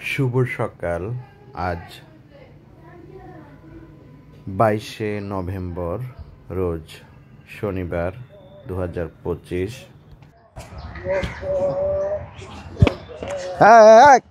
শুভ সকাল। আজ 22শে নভেম্বর, রোজ শনিবার 2025। এক,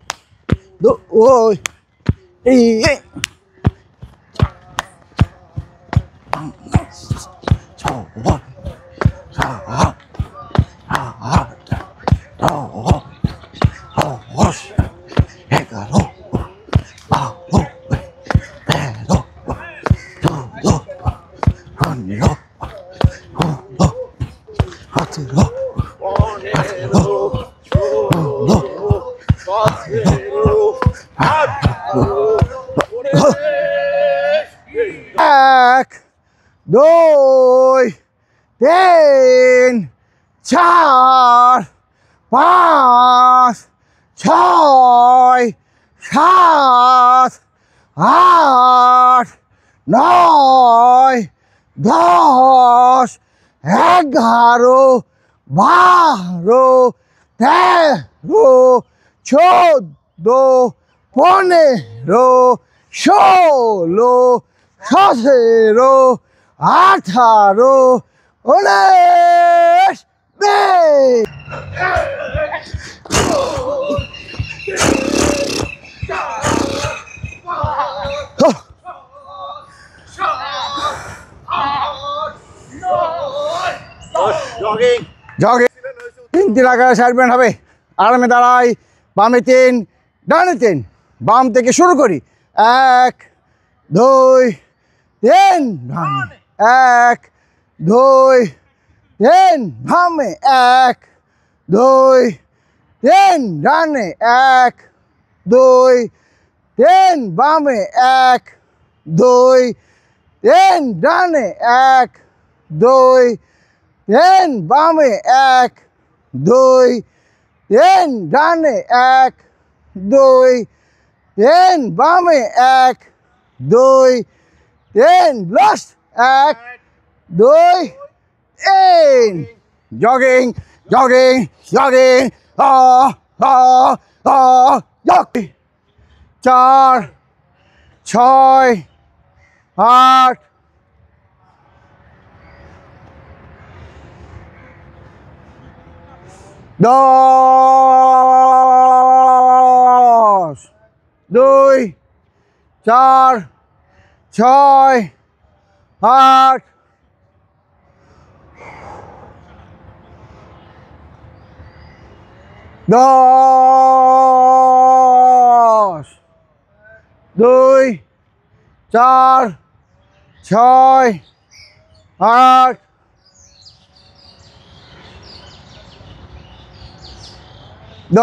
দুই, তিন, চার, পাঁচ, ছয়, সাত, আট, নয়, 10, 11, 12, 13, 14, 15, 16, 17, 18, 19, 20। জগিং 3 আকারে সারবেন হবে। আরামে দাঁড়াই, বামে 3, ডানে 3, বাম থেকে শুরু করি। 1, 2, 3, 1, 2, 3, বামে 1, 2, 3, ডানে 1, 2, 3, বামে 1, 2, 3, ডানে 1, 2, 3, বামে 1, 2, 3, ডানে 1, 2, 3, বামে 1, 2, 3, last 1, 2, 3। Jogging jogging jogging jug. 4, 6, 8, 10, 2, 4, 6, 8, 10, 2, 4, 6, 8, 10,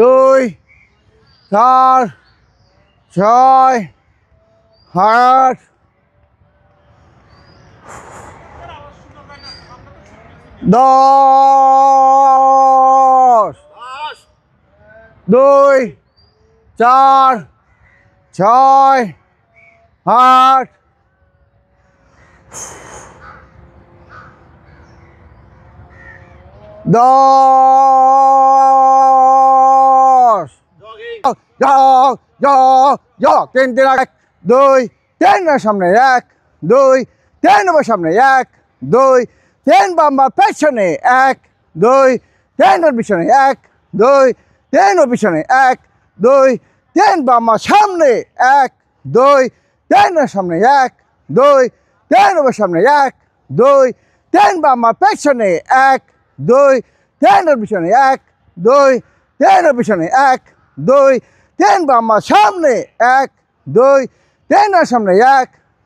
2, 4, 6, 8, 10, 2, 4, 6, 8, 10। Jug 3, 1, 2, 3 সামনে 1, 2, 3 সামনে 1, 2, 3 বাম পেছনে 1, 2, 3 পিছনে 1, 2, 3 পিছনে 1, 2, 3 বাম সামনে 1, 2, 3 সামনে 1, 2, 3 সামনে 1, 2, 3 বাম পেছনে 1, 2, 3 পিছনে 1, 2, 3 পিছনে 1, 2, 3 বাম সামনে 1, 2, 3 সামনে 1,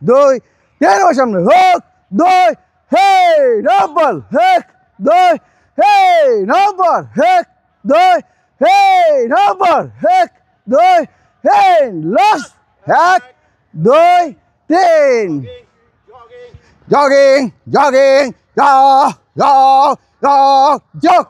2, 3 সামনে হোক 2, হে ডবল হেক 2, হে নম্বর হেক 2, হে নম্বর হেক 2, হে last 1, 2, 3। Jogging jogging jog.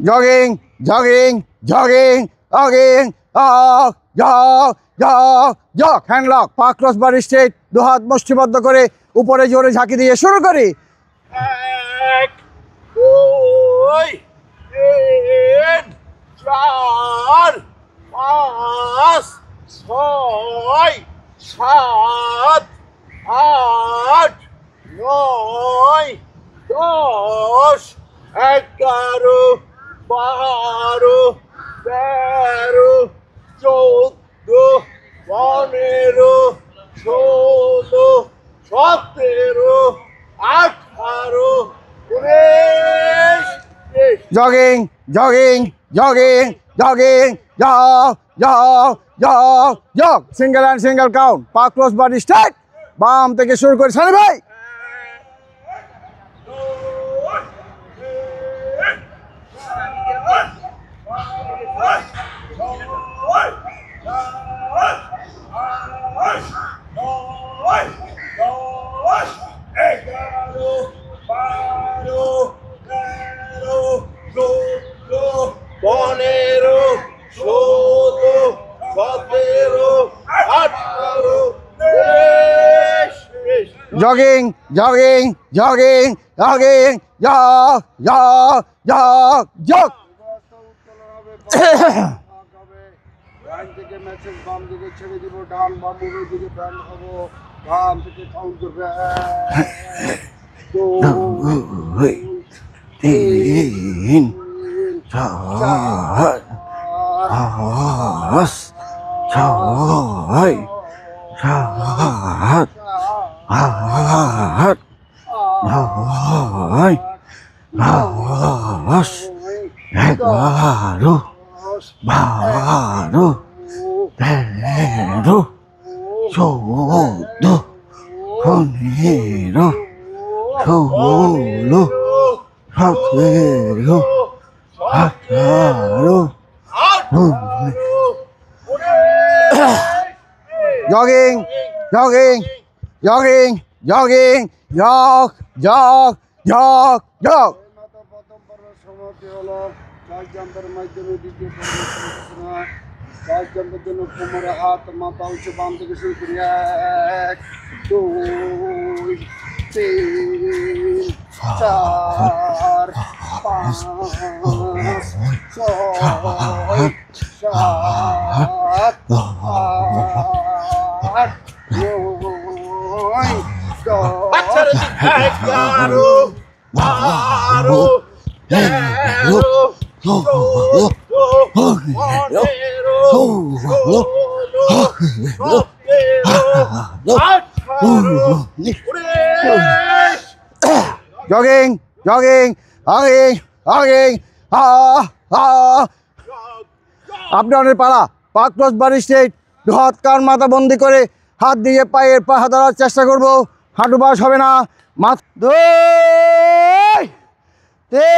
jogging, jogging, jogging, jogging, jog, jog, jog, hand lock, পা ক্রস বডি স্ট্রেট, দু হাত মুষ্টিবদ্ধ করে উপরে জোরে ঝাঁকি দিয়ে শুরু করি। 1 2 3 4 5 6 7 8 9 10 11 12 13 14 15 16 17 18 19 jogging, jogging, jogging, jogging, jog, jog, jog, jog, single and single count, পা ক্রস বডি স্ট্রেট, বাম থেকে শুরু করি সানি ভাই। Jogging, jogging, jogging, jogging, jog, jog, jog, jog. ডান থেকে মেসেজ বাম দিকে ছেড়ে দিব, ডান বাম মুভের দিকে ব্যান্ড হবো, বাম থেকে কাউন্ট করবে 1 2 তিন, চার, পাঁচ, ছয়, সাত, আট, নয়, 10, 11, 12, 13, 14, 15, 16, 17, 18, 19. Jogging, jogging, jogging, jogging, jog, jog, jog, jog. প্রথম পর্বের সমাপ্তি হলো 4 জাম্পের মাধ্যমে দ্বিতীয় পর্বের সূচনা। 4 জাম্পের জন্য কোমরে হাত, মাথা উঁচু, বাম থেকে শুরু করি 1 2 3 4 5 6 7 8 Jogging, jogging, jogging, jogging, আপনি অনেক পালা, পা ক্রস বডি স্ট্রেট, দু হাত কান মাথা বন্দি করে হাত দিয়ে পায়ের পাহা ধরার চেষ্টা করব, হাঁটু বাস হবে না। 2 3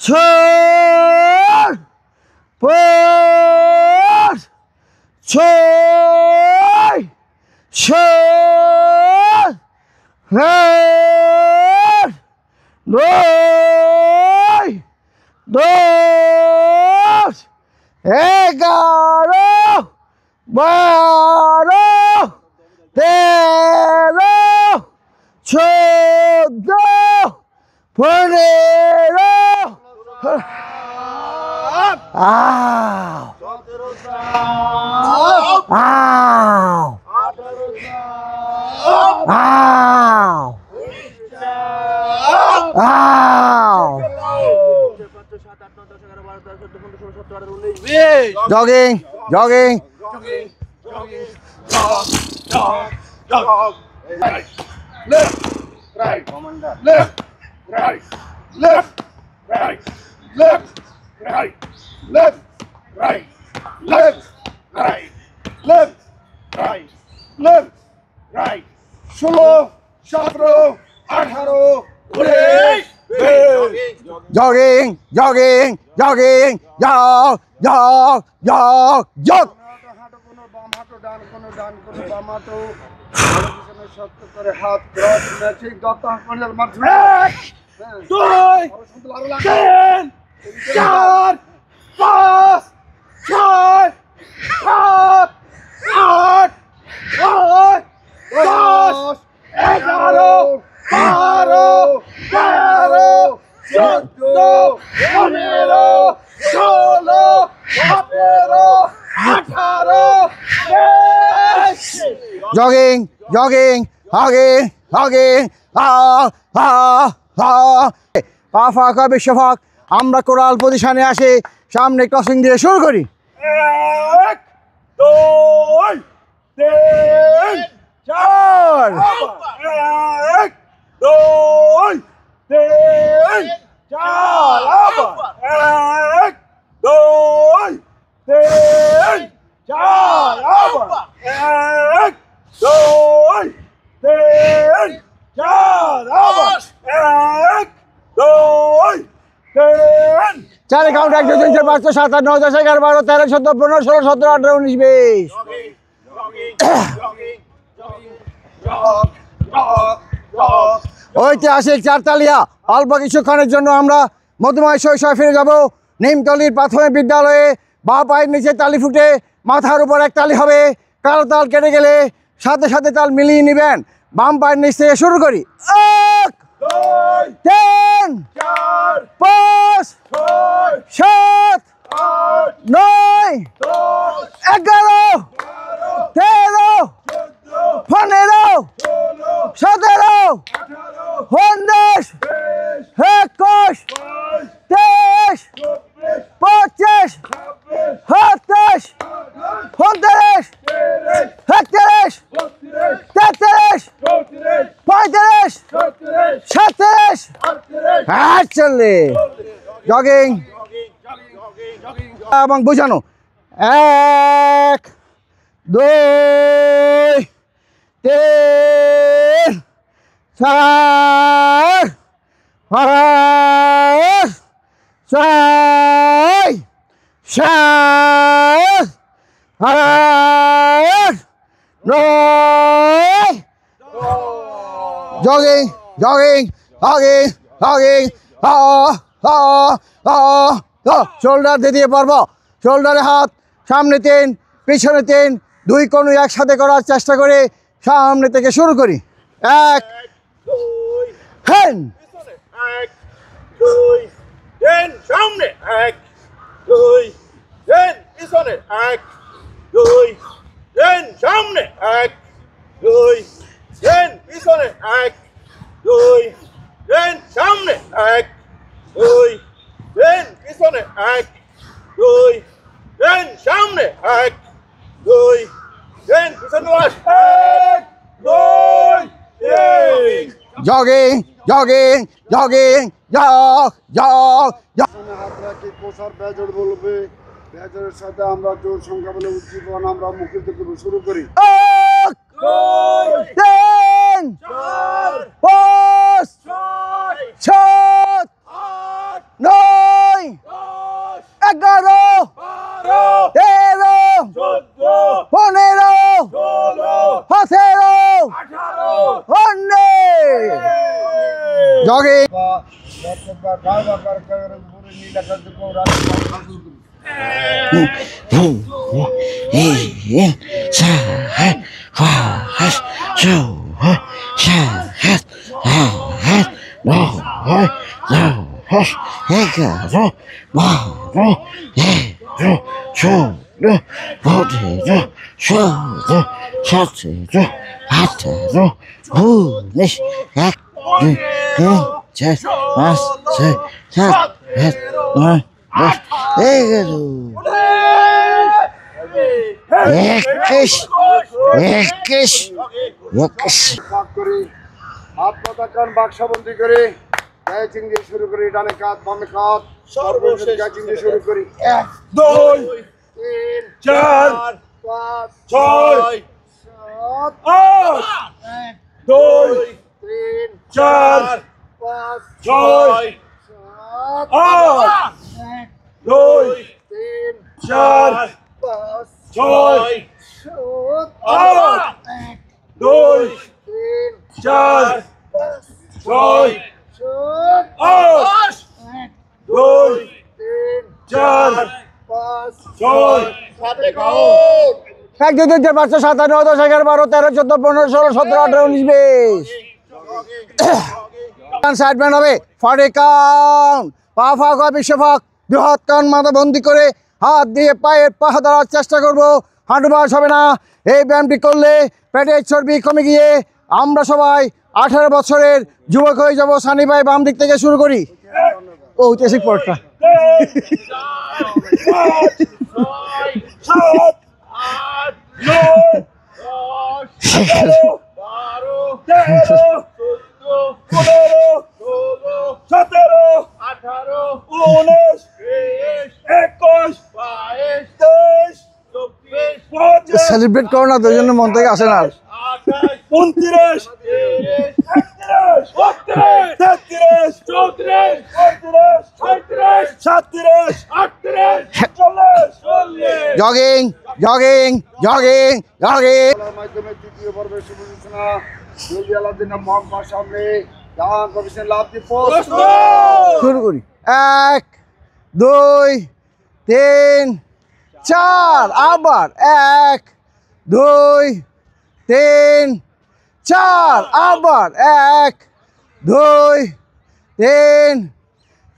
4 5 6 7 8 9 10 11 12 13 14 15 Jogging, jogging. Left, right, left, right, left, right, left, right, left, right, left, right, left, right, left, right. 16, 17, 18, 19. Jogging, jogging, jogging, jog, jog, jog, jog. হাঁটো কোনো বাম হাঁটো, ডান কোনো বাম হাঁটো। শক্ত করে হাত ক্রস ম্যাচিং দত্ত হাঁটার মাধ্যমে দুই তিন চার পাঁচ ছয় সাত আট নয় দশ 11 12 13 14 15 16 17 18 জগিং জগিং হগিং হগিং পা ফাঁক হবে বিশ্বফাক। আমরা কোরাল পজিশনে আসি, সামনে ক্রসিং দিয়ে শুরু করি। 1 2 3 4 1 2 3 4 1 2 3 4 1 2 3 4 1 2 3 চারে কাউন্ট 1 2 3 4 5 6 7 8 9 10 11 12 13 14 15 16 17 18 19 20 ঐতিহাসিক চারতালিয়া। অল্প কিছুক্ষণের জন্য আমরা মধুময় শৈশবে ফিরে যাব। নিমতলির প্রাথমিক বিদ্যালয়ে বা পায়ের নিচে তালি ফুটে মাথার উপর এক তালি হবে। কালো তাল কেটে গেলে সাথে সাথে তাল মিলিয়ে নেবেন। বাম পায়ের নিচ থেকে শুরু করি। 1 3 5 7 9 11 13 15 17 19 21 23 25 27 29 31 33 35 37 48 জগিং এবং বোঝানো। 1 2 3 4 5 6 7 8 9 jogging jogging jogging jogging shoulder দিয়ে পারবো। শোল্ডারে হাত, সামনে 3 পিছনে 3, 2 কোণ একসাথে করার চেষ্টা করে সামনে থেকে শুরু করি। 1 হ্যান্ড 1 2 3 সামনে 1 2 3 পিছনে 1 2 3 সামনে 1 2 3 পিছনে 1 2 3 সামনে 1 2 3 পিছনে 1 2 3 সামনে 1 2 3 পিছনে 1 2 3 jogging jogging jogging jog jog jog সামনে হাত রাখি, কোষার বেজর বলবে, বেজরের সাথে আমরা জোর সংখ্যা বলে উজ্জীবন আমরা মুখরিত করব। শুরু করি। 1 3 5 6 9 11 13 15 17 19 jogging বারবার করে পুরো নীলা করতে কোরা হাত পাতা কান বাক্সবন্দি করে ক্যাচিং দিয়ে শুরু করি। ডানে কাত বামে কাত সর্বশেষ ক্যাচিং দিয়ে শুরু করি। 1 2 3 4 5 6 7 8 2 3 4 5 6 7 8 2 3 4 5 6 7 8 2 3 4 6 7 জয় সাথে গাও 1 2 3 4 5 6 7 8 9 10 11 12 13 14 15 16 17 18 19 20 সাইডম্যান হবে 40 কাউন্ট পা ফাঁক হয় বিশ্বফাক 2 হাত কান মাথা বন্দি করে হাত দিয়ে পায়ের পাহা ধরার চেষ্টা করব হাঁটু বাস হবে না এই ব্যায়ামটি করলে পেটের চর্বি কমে গিয়ে আমরা সবাই 18 বছরের যুবক হয়ে যাব সানি ভাই বাম দিক থেকে শুরু করি ও ঐতিহাসিক পড়টা সেলিব্রেট করো না দুই জনের মন থেকে আসে না 29 জগিং জগিং জগিং জগিং মাধ্যমে তৃতীয় পর্বের শুভ সূচনা জলদি আলাদিন মোহাম্মদ সামনে ডান কমিশন লাভ দি পোস্ট শুরু করি 1 2 3 4 আবার 1 2 3 4 আবার 1 2 3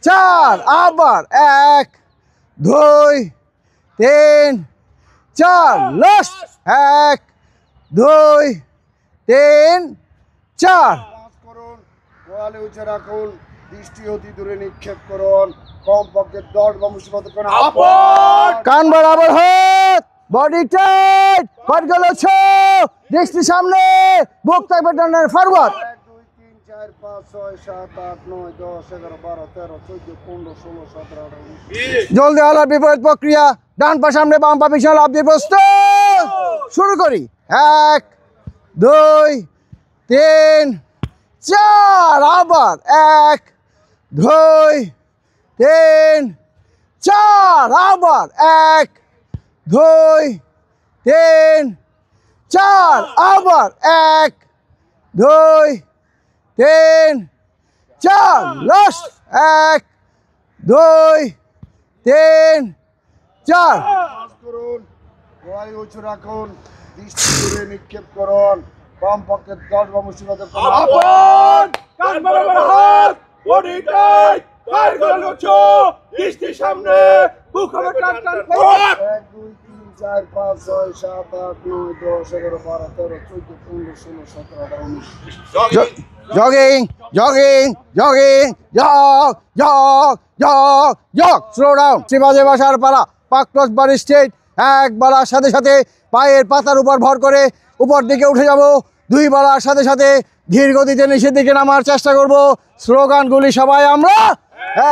4 আবার 1 2 3 4 লাস্ট 1 2 3 4 করুন গোয়ালে উঁচে রাখুন দৃষ্টি অতি দূরে নিক্ষেপ করুন কমপক্ষে 10 বা মুসিবত করুন কান বরাবর হাত বডি টাইট পাটগুলো ছো দৃষ্টি সামনে বুক থাকবে টানার ফরওয়ার্ড 1 2 3 4 5 6 7 8 9 10 11 12 13 14 15 16 17 18 জলদি আলার বিপরীত প্রক্রিয়া ডান পা সামনে বাম পা পিছনে লাফ দিয়ে প্রস্তুত শুরু করি 1 2 3 4 আবার 1 2 3 4 আবার 1 2 3 4 আবার 1 2 3 4 লাস্ট 1 2 3 4 করুন গোয়ালে উঁচু রাখুন দৃষ্টি দূরে নিক্ষেপ করুন কমপক্ষে 10 বা মুসিবত করুন কান বরাবর হাত বডি টাইট পায়ের গলো ছো দৃষ্টি সামনে বুক হবে টান টান forward 1 2 3 4 5 6 7 8 9 10 11 12 13 14 15 16 17 18 19 jogging jogging jogging jog jog jog jog slow down শিবাজে বাসার পালা পাক ক্রস বাড়ি স্ট্রেট এক বালার সাথে সাথে পায়ের পাতার উপর ভর করে উপর দিকে উঠে যাব দুই বালার সাথে সাথে ধীর গতিতে নিচের দিকে নামার চেষ্টা করব স্লোগানগুলি সবাই আমরা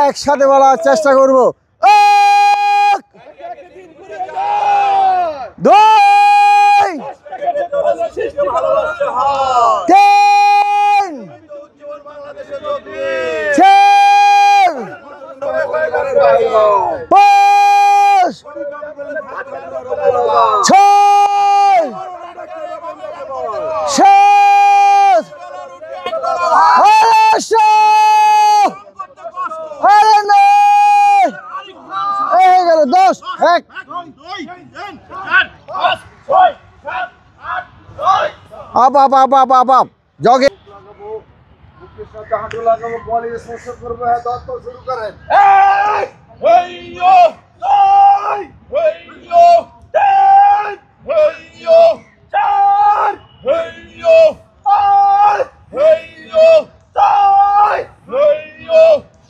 একসাথে বলার চেষ্টা করব 1 2 3 up. Jogging. বুকের সাথে হাঁটু লাগাবো বলে স্পর্শ করবো হ্যাঁ দত্ত শুরু করেন হেইয়ো জয় হেইয়ো তেন হেইয়ো চার হেইয়ো পাঁচ হেইয়ো ছয় হেইয়ো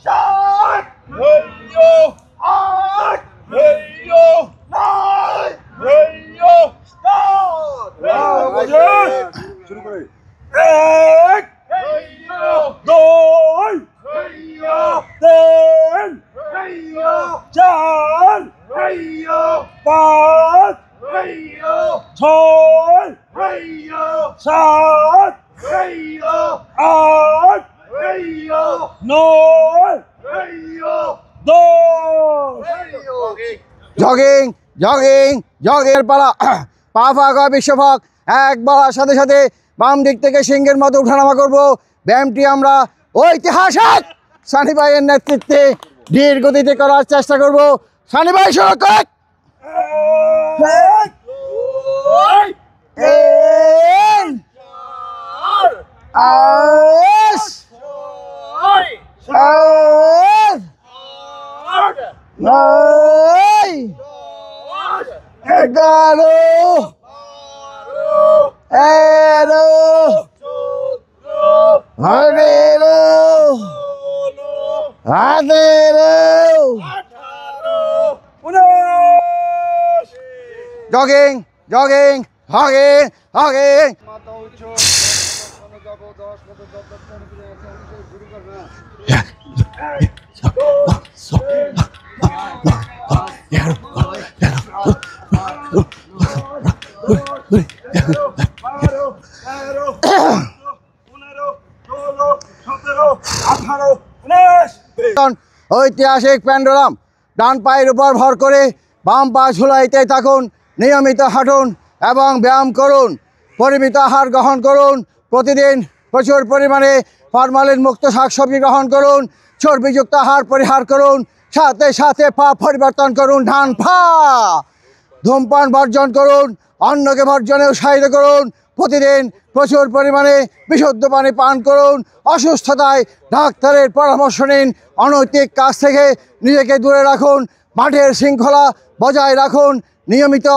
সাত হেইয়ো আট হেইয়ো নয় হেইয়ো দশ শুরু করে এক হেইয়ো দুই হেইয়ো তিন হেইয়ো চার হেইয়ো পাঁচ হেইয়ো ছয় হেইয়ো সাত হেইয়ো আট হেইয়ো নয় হেইয়ো দশ জগিং জগিং জগের পালা পা ফাঁক হয় বিশ্বফাক এক বাড়ার সাথে সাথে বাম দিক থেকে সিংহের মতো উঠানামা করব ব্যায়ামটি আমরা ঐতিহাসিক সানি ভাইয়ের নেতৃত্বে ধীর গতিতে করার চেষ্টা করব সানি ভাই শুরু কর এক দুই তিন আস ছয় আট আট নয় দশ 11 বারো 13 জগিং জগিং হগিং হগিং মাথা উঁচু যাবো 10 কত শুরু কর না ঐতিহাসিক পেন্ডুলাম ডান পায়ের উপর ভর করে বাম পা ঝুলাইতে থাকুন নিয়মিত হাঁটুন এবং ব্যায়াম করুন পরিমিত আহার গ্রহণ করুন প্রতিদিন প্রচুর পরিমাণে ফরমালিন মুক্ত শাকসবজি গ্রহণ করুন চর্বিযুক্ত আহার পরিহার করুন সাথে সাথে পা পরিবর্তন করুন ডান পা ধূমপান বর্জন করুন অন্যকে বর্জনে উৎসাহিত করুন প্রতিদিন প্রচুর পরিমাণে বিশুদ্ধ পানি পান করুন অসুস্থতায় ডাক্তারের পরামর্শ নিন অনৈতিক কাজ থেকে নিজেকে দূরে রাখুন মাঠের শৃঙ্খলা বজায় রাখুন নিয়মিত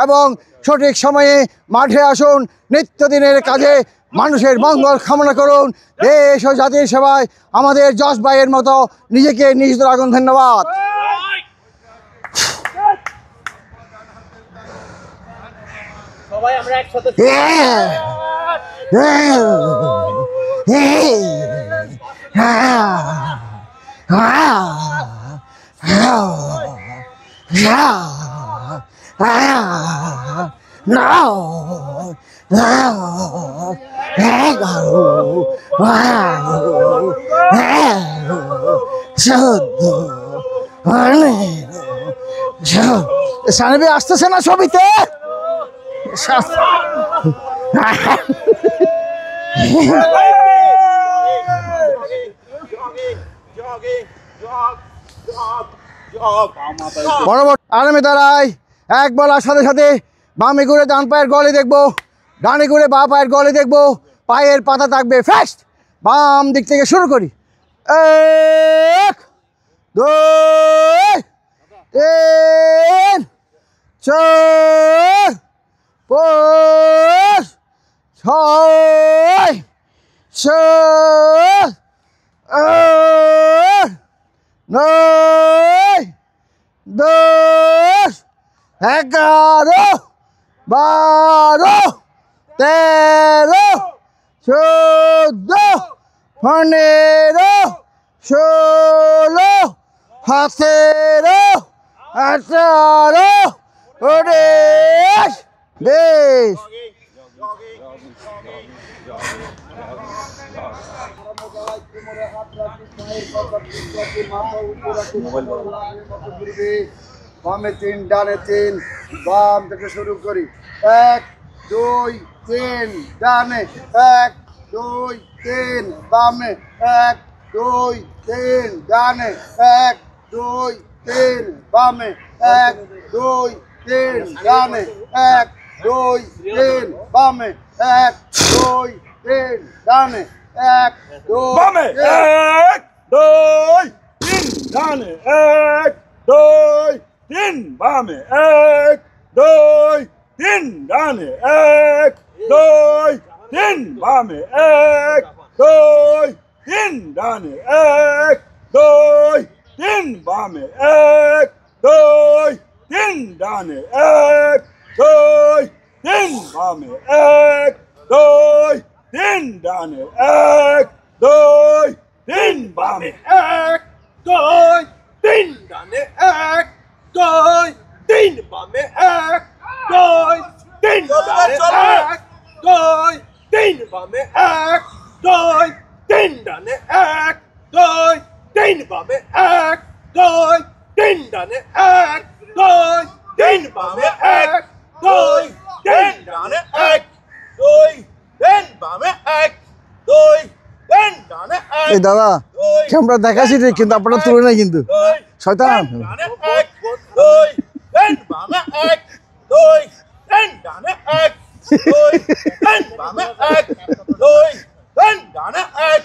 এবং সঠিক সময়ে মাঠে আসুন নিত্যদিনের কাজে মানুষের মঙ্গল কামনা করুন দেশ ও জাতির সেবায় আমাদের যশ ভাইয়ের মতো নিজেকে নিয়োজিত রাখুন ধন্যবাদ সবাই আমরা একসাথে সানবি আসতেছে না ছবিতে আরামে দাঁড়াই এক বলার সাথে সাথে বামে ঘুরে ডান পায়ের গলে দেখবো ডানে ঘুরে বা পায়ের গলে দেখবো পায়ের পাতা থাকবে ফার্স্ট বাম দিক থেকে শুরু করি 1 2 3 4 5 6 7 8 9 10 11 12 13 14 15 16 17 18 19 20 বামে 3 ডানে 3 বাম থেকে শুরু করি 1 2 3 ডানে 1 2 3 বামে 1 2 3 ডানে 1 2 3 বামে 1 2 3 ডানে 1 2 3 বামে 1 2 3 ডানে 1 2 বামে 1 2 3 ডানে 1 2 3 বামে 1 2 3 ডানে 1 2 3 বামে 1 2 3 ডানে 1 2 3 বামে 1 2 3 ডানে 1 2 3 বামে 1 2 3 ডানে 1 2 3 বামে 1 2 3 ডানে 1 2 3 বামে 1 2 3 ডানে 1 2 3 বামে 1 2 3 ডানে 1 2 3 বামে 1 2 3 ডানে 1 2 3 বামে 1 2 3 ডানে 1 2 3 বামে 1 2 3 ডানে 1 এই দাদা ক্যামেরা দেখাচ্ছি রে কিন্তু আপনারা তুলে নাই কিন্তু শয়তান ডানে 1 2 3 বামে দুই তিন বামে এক দুই তিন ডানে এক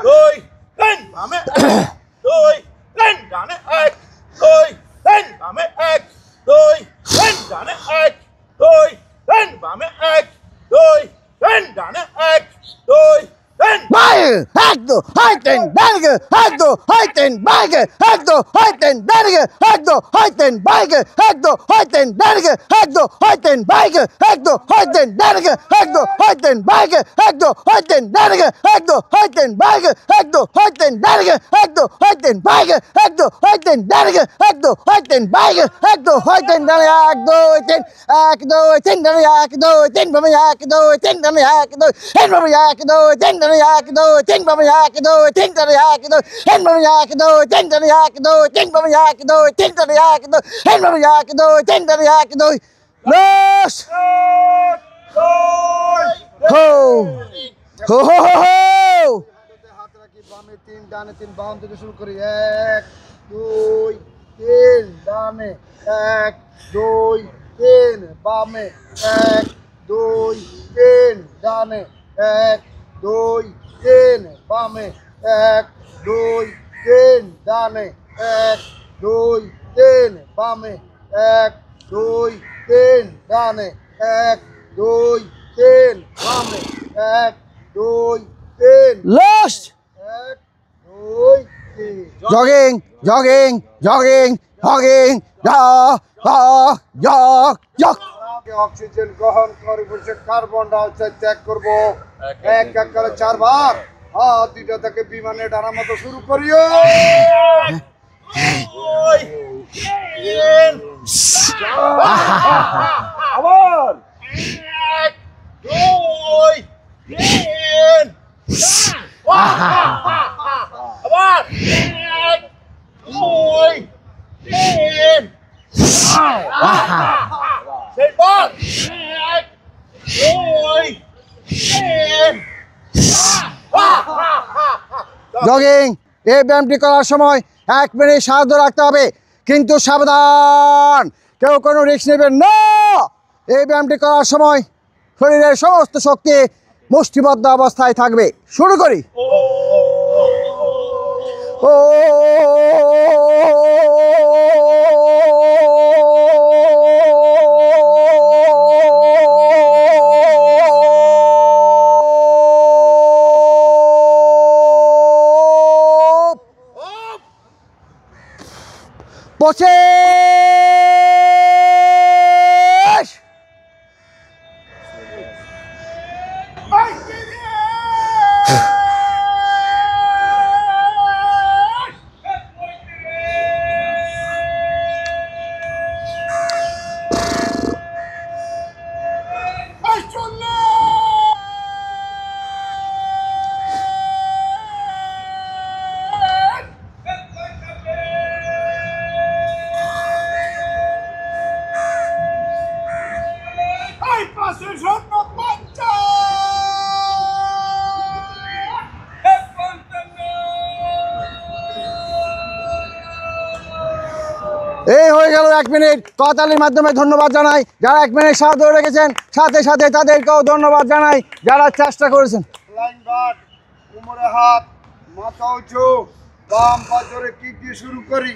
দুই তিন বামে এক দুই তিন ডানে এক দুই তিন বামে এক দুই তিন ডানে এক দুই তিন বামে এক দুই তিন ডানে এক দুই তিন বাইরে এক দো হয় তিন ডানকে এক দো হয় তিন বাইরে এক দো হয় তিন ডানকে এক দো হয় তিন বাইরে এক দো হয় তিন ডানকে এক দো হয় তিন বাইরে এক দো হয় তিন ডানকে এক দো হয় তিন বাইরে এক দো হয় তিন ডানকে এক দো হয় তিন বাইরে এক দো হয় তিন ডানকে এক দো হয় তিন বাইরে এক দো হয় তিন ডানকে এক দো হয় তিন বাইরে এক দো হয় তিন ডানকে এক দুই তিন এক দুই তিন ডানকে এক দুই তিন বামে এক দুই তিন ডানকে এক দুই তিন বামে এক দুই তিন ডানকে এক দুই তিন বামে এক দুই তিন ডানকে এক দুই তিন বামে এক দুই তিন ডানকে এক দুই তিন বামে এক দুই তিন ডানকে এক দুই তিন বামে এক দুই তিন ডানকে এক দুই লস হো হো হো হো হাত রাখি বামে তিন ডানে তিন বাম থেকে শুরু করি এক দুই তিন ডানে এক দুই তিন বামে এক দুই তিন ডানে এক দুই তিন বামে এক দুই তিন ডানে এক দুই তিন বামে এক দুই তিন ডানে এক দুই তিন বামে এক দুই তিন লস এক দুই তিন jogging jogging jogging jogging jog oxygen গ্রহণ করে বসে কার্বন ডাইঅক্সাইড ত্যাগ করব এক এক করে 4 বার হাত দুইটা থেকে বিমানে ডানার মতো শুরু করিও দুই তিন আবার এক দুই তিন আবার এক দুই তিন শেষবার এক দুই তিন জগিং এই ব্যায়ামটি করার সময় 1 মিনিট সাহায্য রাখতে হবে কিন্তু সাবধান কেউ কোনো রিস্ক নেবেন না এই ব্যায়ামটি করার সময় শরীরের সমস্ত শক্তি মুষ্টিবদ্ধ অবস্থায় থাকবে শুরু করি ও পঁচিশ এই হয়ে গেল 1 মিনিট করতালির মাধ্যমে ধন্যবাদ জানাই যারা 1 মিনিট সাহায্য রেখেছেন সাথে সাথে তাদেরকেও ধন্যবাদ জানাই যারা চেষ্টা করেছেন ফ্লাইং বার্ড কোমরে হাত মাথা উঁচু বাম পা জোরে কিক দিয়ে শুরু করি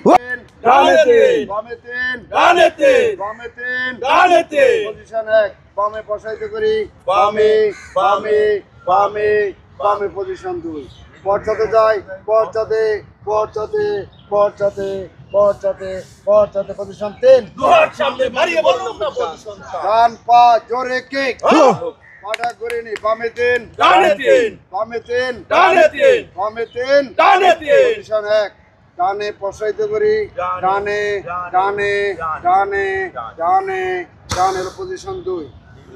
ডানে তিন বামে তিন ডানে তিন বামে তিন ডানে তিন পজিশন এক বামে বসাইতে করি বামে বামে বামে বামে পজিশন 2 পর্চাতে যাই পর্চাতে পর্চাতে পর্চাতে পর্চাতে পর্চাতে পজিশন 3 দুহাত সামনে মারিয়ে বললাম না পজিশন ডান পা জোরে কিক পাটা করে নি বামে তিন ডানে তিন বামে তিন ডানে তিন বামে তিন ডানে তিন পজিশন এক ডানে বসাইতে করি ডানে ডানে ডানে ডানে ডানের পজিশন 2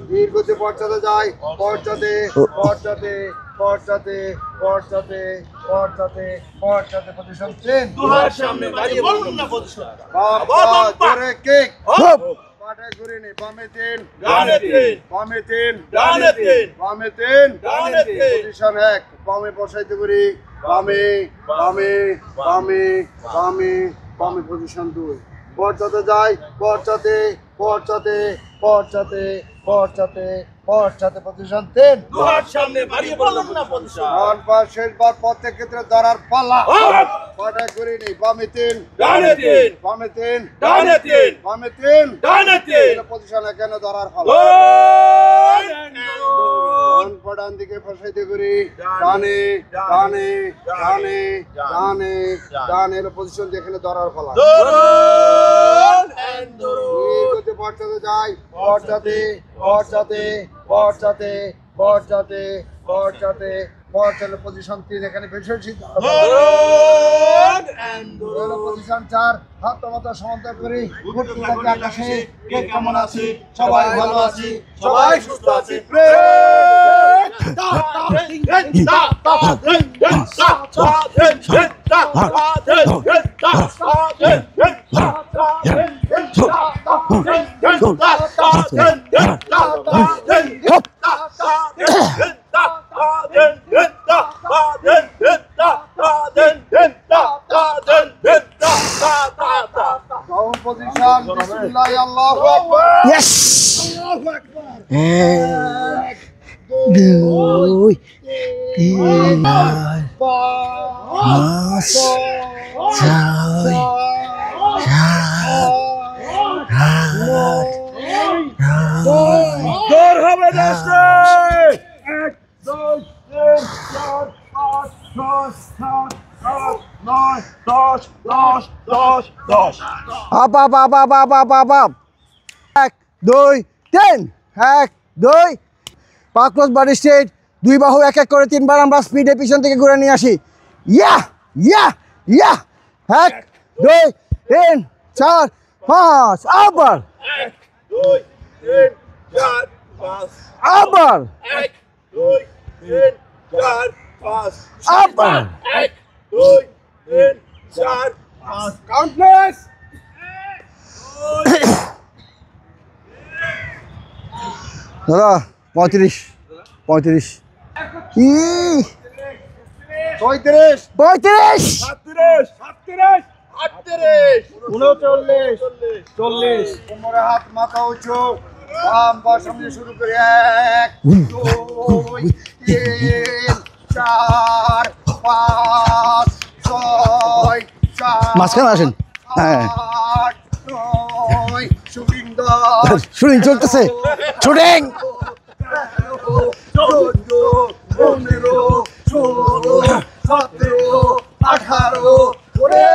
দীর্ঘতে পর্চাতে যাই পর্চাতে পর্চাতে পর্চাতে পর্চাতে পর্চাতে পর্চাতে পজিশন 3 দুহাত সামনে মারিয়ে বললাম না পজিশন বাম পা জোরে কিক পাটা করে নি বামে তিন ডানে তিন বামে তিন ডানে তিন বামে তিন ডানে তিন পজিশন এক বামে বসাইতে করি বামে বামে বামে বামে বামে পজিশন 2 পর্চাতে যাই পর্চাতে পশ্চাতে পশ্চাতে পশ্চাতে পশ্চাতে পজিশন 3 দুহাত সামনে বাড়িয়ে বললাম না পজিশন ডান পাশ শেষবার প্রত্যেক ক্ষেত্রে ধরার পালা কয়টা করে নেই বামে 3 ডানে 3 বামে 3 ডানে 3 বামে 3 ডানে 3 পজিশনে কেন ধরার পালা ডান পা ডান দিকে ফসাইতে করি ডানে ডানে ডানে ডানে ডানে পজিশন যেখানে ধরার পালা দৌড়ন এন্ড দৌড় এই পশ্চাতে যাই পশ্চাতে পশ্চাতে পশ্চাতে পশ্চাতে পশ্চাতে পশ্চাতে পজিশন 3 এখানে বেশি দৌড়ন এন্ড দৌড় পজিশন 4 হাত মাথা সমান্তরাল করি ঘুরতে থাকি আকাশে কে কেমন আছি সবাই ভালো আছি সবাই সুস্থ আছি পজিশন বিসমিল্লাহ আল্লাহু আকবার ইয়েস আল্লাহু আকবার 2 3 পাঁচ 4 দৌড় হবে দেশে 1 2 3 4 5 6 7 8 9 10 10 10 10 up up up up up up up up 1 2 3 1 2 পা ক্লোজ বডি স্ট্রেট দুই বাহু এক এক করে 3 বার আমরা স্পিডে পিছন থেকে ঘুরে নিয়ে আসি ইয়া ইয়া ইয়া 1 2 3 4 5 আবার 1 2 3 4 5 আবার 1 2 3 4 5 আবার 1 2 3 4 5 কাউন্টলেস দাদা 35 35 ই 35 35 37 38 39 40 কোমরে হাত মাথা উঁচু বাম পা সামনে শুরু করি 1 2 3 4 5 6 7 মাঝখানে আসেন হ্যাঁ 8 9 শুটিং 10 শুটিং চলতেছে শুটিং 14 15 16 17 18 ওরে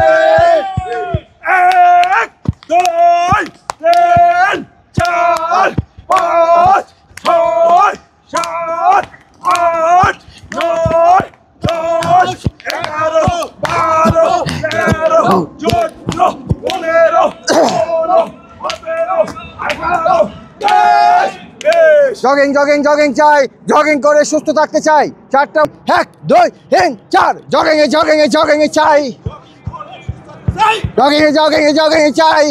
1 2 3 4 5 6 7 8 9 10 11 12 13 14 15 16 17 18 20 জগিং জগিং জগিং চাই জগিং করে সুস্থ থাকতে চাই 4টা 1 2 3 4 জগিং এ জগিং এ জগিং এ চাই জগিং এ জগিং এ জগিং এ চাই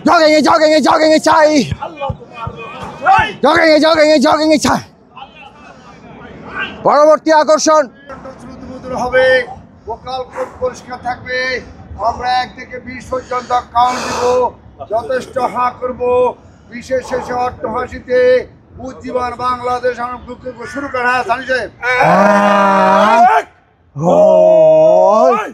জগিং এ জগিং এ জগিং এ চাই জগিং এ জগিং এ জগিং এ চাই পরবর্তী আকর্ষণ দ্রুত হবে ভোকাল কোড পরিষ্কার থাকবে আমরা 1 থেকে 20 পর্যন্ত কাউন্ট দিব যথেষ্ট হাঁ করব বিশেষ শেষে অট্টহাসিতে বুদ্ধিমান বাংলাদেশ আমরা শুরু করা হ্যাঁ সানি সাহেব 18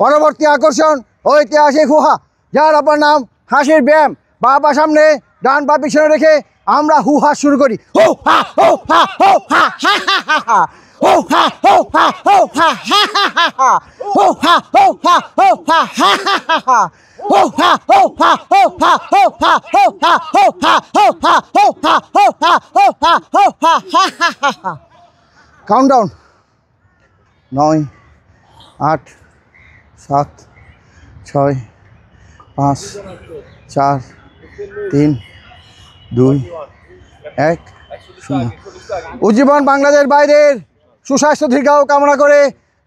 পরবর্তী আকর্ষণ ঐতিহাসিক হুহা যার আপনার নাম হাসির ব্যায়াম বাবা সামনে ডান পা পিছনে রেখে আমরা হুহা শুরু করি হু হা হু হা হু হা হা হা ha. Oh ha oh ha oh ha ha ha ha. Oh ha oh ha oh ha ha ha ha. Oh ha oh ha oh ha oh ha oh ha oh ha oh ha oh ha oh ha oh ha oh ha ha ha ha. Countdown. 9 8 7 6 5 4 3 2 1 0। Ujjivan Bangladesh বাইরের সুস্বাস্থ্য দীর্ঘায়ু কামনা করে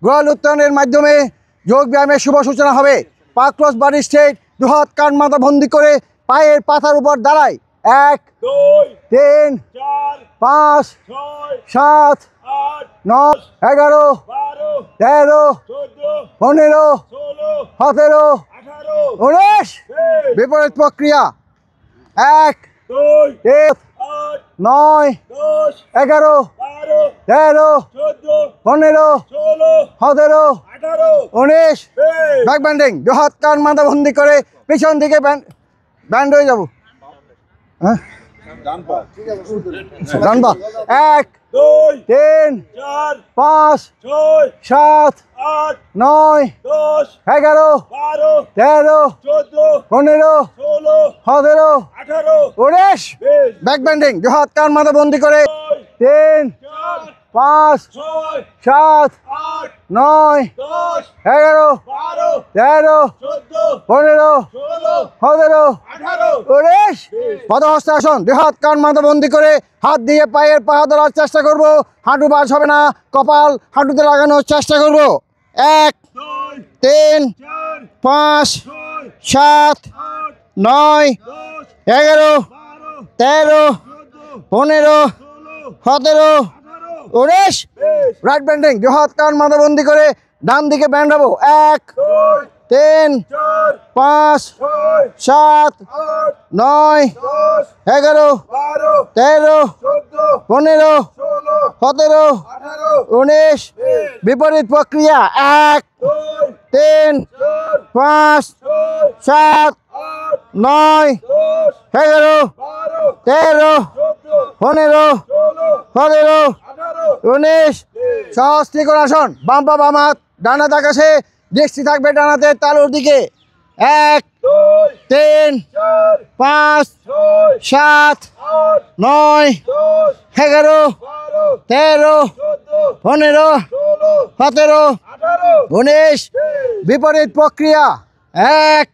গোয়াল উত্তরণের মাধ্যমে যোগ ব্যায়ামের শুভ সূচনা হবে। পা ক্রস বডি স্ট্রেট, দুহাত কান মাথা বন্দি করে পায়ের পাতার উপর দাঁড়ায়। 1 2 3 4 5 6 7 8 9 11 12 13 14 17 18 19। বিপরীত প্রক্রিয়া। 1 2 9 11 13 15 17 19। ব্যাক ব্যান্ডিং, দু হাত কান মাথা বন্দি করে পিছন দিকে ব্যান্ড হয়ে যাব। হ্যাঁ ডান পা। 1 2 3 4 5 6 7 8 9 10 11 12 13 14 15 17 18 19। ব্যাক ব্যান্ডিং, দু হাত কান মাথা বন্দি করে 3 5 7 9 11 13 15 17 19। পদহস্তাসন, দুই হাত কান মাথা বন্দি করে হাত দিয়ে পায়ের পা ধরার চেষ্টা করব। হাঁটু বাজ হবে না, কপাল হাঁটুতে লাগানোর চেষ্টা করব। 1 3 5 7 9 11 13 15 17 19। রাইট ব্যান্ডিং, দু হাত কান মাথা বন্দি করে ডান দিকে ব্যান্ড হবো। 1 3 5 7 9 11 13 15 17 19। বিপরীত প্রক্রিয়া। 1 3 5 7 9 11 13 15 17 19। সহজ ত্রিকোণাসন, বাম পা বাম হাত, ডান হাত আকাশে, দৃষ্টি থাকবে ডান হাতের তালুর দিকে। 1 3 5 7 9 11 13 15 17 19। বিপরীত প্রক্রিয়া। 1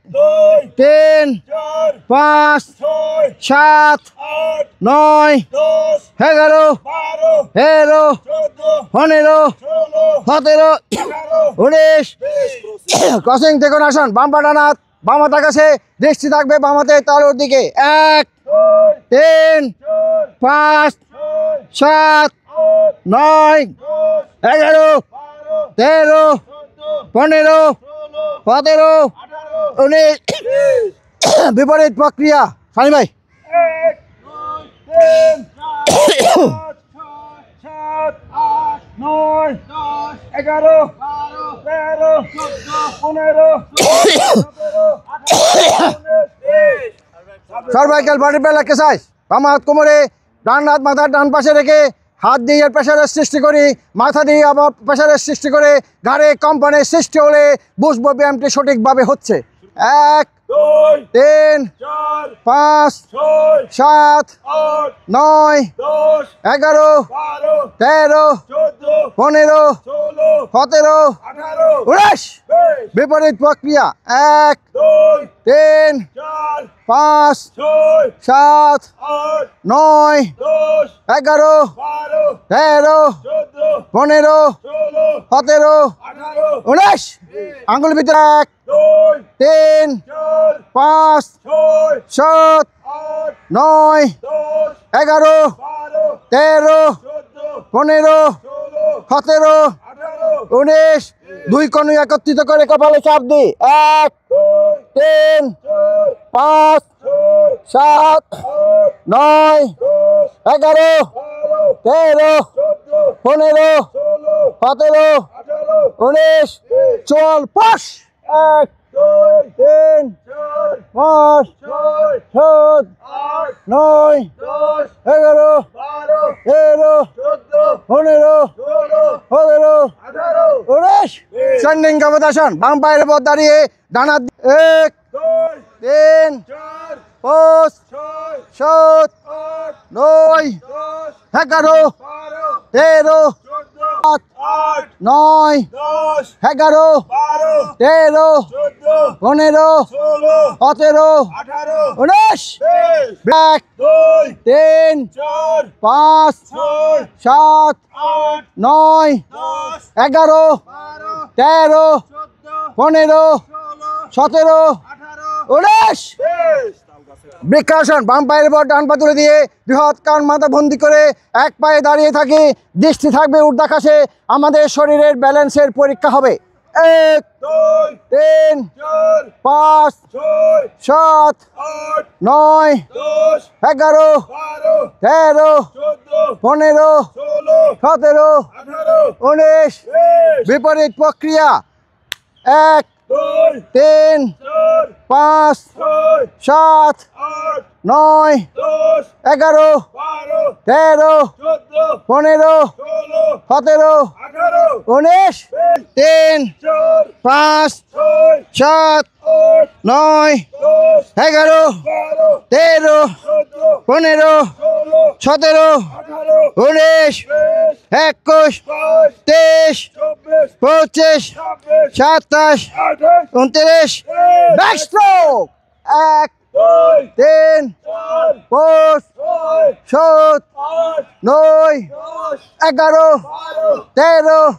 3 5 7 9 11 13 15 17 19। ক্রসিং ত্রিকোণাসন, বাম পা ডান হাত, বাম হাত আকাশে, দৃষ্টি থাকবে বাম হাতের তালুর দিকে। 1 3 5 7 9 11 13 15 17 19। বিপরীত প্রক্রিয়া। সানি ভাই। 1 সার্ভাইকাল ভার্টিব্রাল এক্সারসাইজ। বাম হাত কোমরে, ডান হাত মাথার ডান পাশে রেখে হাত দিয়ে প্রেশারের সৃষ্টি করি, মাথা দিয়ে আবার প্রেশারের সৃষ্টি করে ঘাড়ে কম্পনের সৃষ্টি হলে বুঝবো ব্যায়ামটি সঠিকভাবে হচ্ছে। 1 3 5 7 9 11 13 15 17 19। বিপরীত প্রক্রিয়া। 1 3 5 7 9 11 13 15 17 19। আঙ্গুল ভিতরে। 1 3 5 7 9 11 13 15 17 19। দুই কণু একত্রিত করে কপালে চাপ দিই। 1 3 5 7 9 11 13 15 17 19। চল পাশ। 1 3 5 7 9 11 13 15 17 19 স্ট্যান্ডিং কাবতাসন বাম পায়ের উপর দাঁড়িয়ে ডানা 1 3 5 7 9 11 13 9 11 13 15 17 19 1 3 5 7 9 11 13 15 17 19 বৃক্ষাসন বাম পায়ের উপর ডান পা তুলে দিয়ে বৃহৎ কান মাথা বন্দি করে এক পায়ে দাঁড়িয়ে থাকি দৃষ্টি থাকবে ঊর্ধ্বাকাশে আমাদের শরীরের ব্যালেন্সের পরীক্ষা হবে 1 3 5 7 9 11 13 15 17 19 বিপরীত প্রক্রিয়া 1 3 5 7 9 11 13 15 17 19 3 5 7 9 11 13 15 17 19 21 23 25 27 29 backstroke 1 3 5 7 9 11 13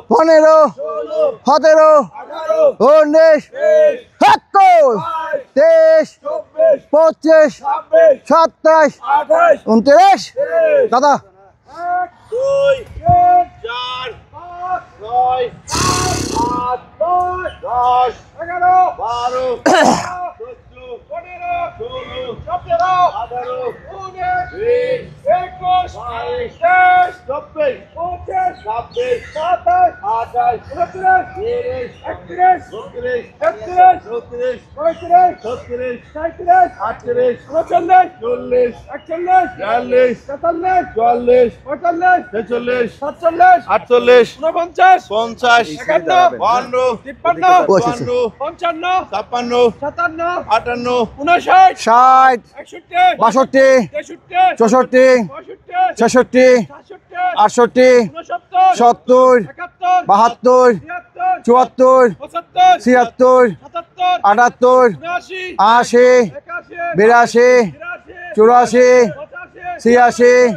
15 17 19 21 23 25 27 29 দাদা 2 4 9 8 10 11 12 ষাট 62 64 66 68 70 72 74 76 78 80 82 84 86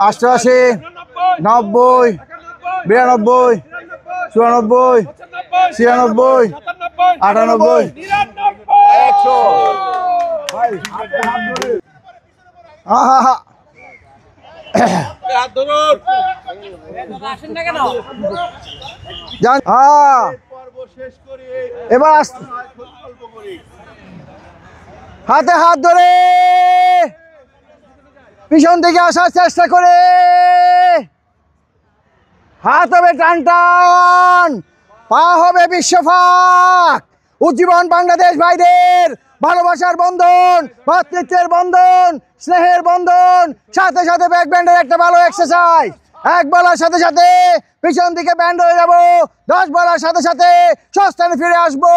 88 90 92 94 96 98 আহা এবার হাতে হাত ধরে পিছন থেকে আসার চেষ্টা করে হাত হবে টান টান পা হবে বিশ্বফাক উজ্জীবন বাংলাদেশ ভাইদের ভালোবাসার বন্ধন ভাতৃত্বের বন্ধন স্নেহের বন্ধন সাথে সাথে ব্যাক ব্যান্ডের একটা ভালো এক্সারসাইজ এক বলার সাথে সাথে পিছন দিকে ব্যান্ড হয়ে যাব 10 বলার সাথে সাথে সস্থানে ফিরে আসবো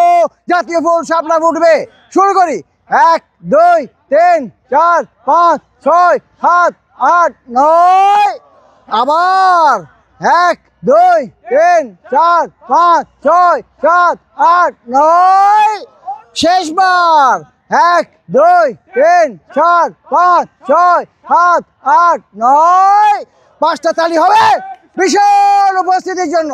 জাতীয় ফুল শাপলা উঠবে শুরু করি 1 2 3 4 5 6 7 8 9 আবার 1 2 3 4 5 6 7 8 9 শেষবার 1 2 3 4 5 6 7 8 9 পাঁচটা তালি হবে বিশাল উপস্থিতির জন্য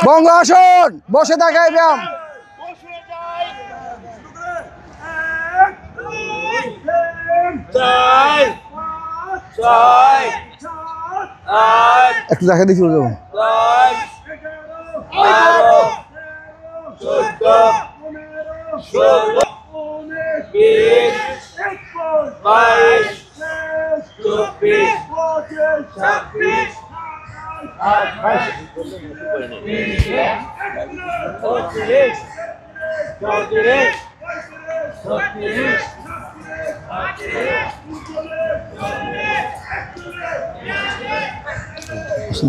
বঙ্গ আসন বসে থাকায় ব্যায়াম একটু দেখা দিচ্ছি যাবো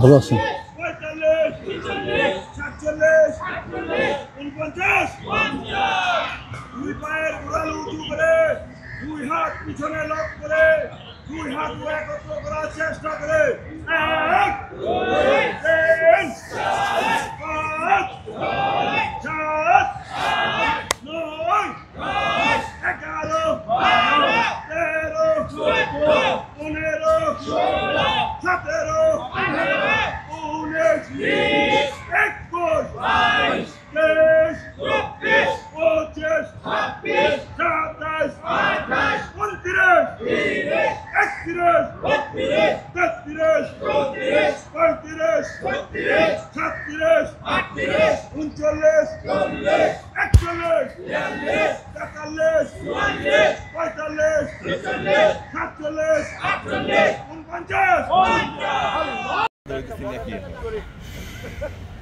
ভালো আছেন? 2 পায়ের গোড়ালি উঁচু করে 2 হাত পিছনে লক করে 2 হাত একত্র করার চেষ্টা করে 1 2 3 4 5 6 7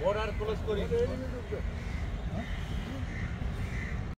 অর্ডার ক্লোজ করি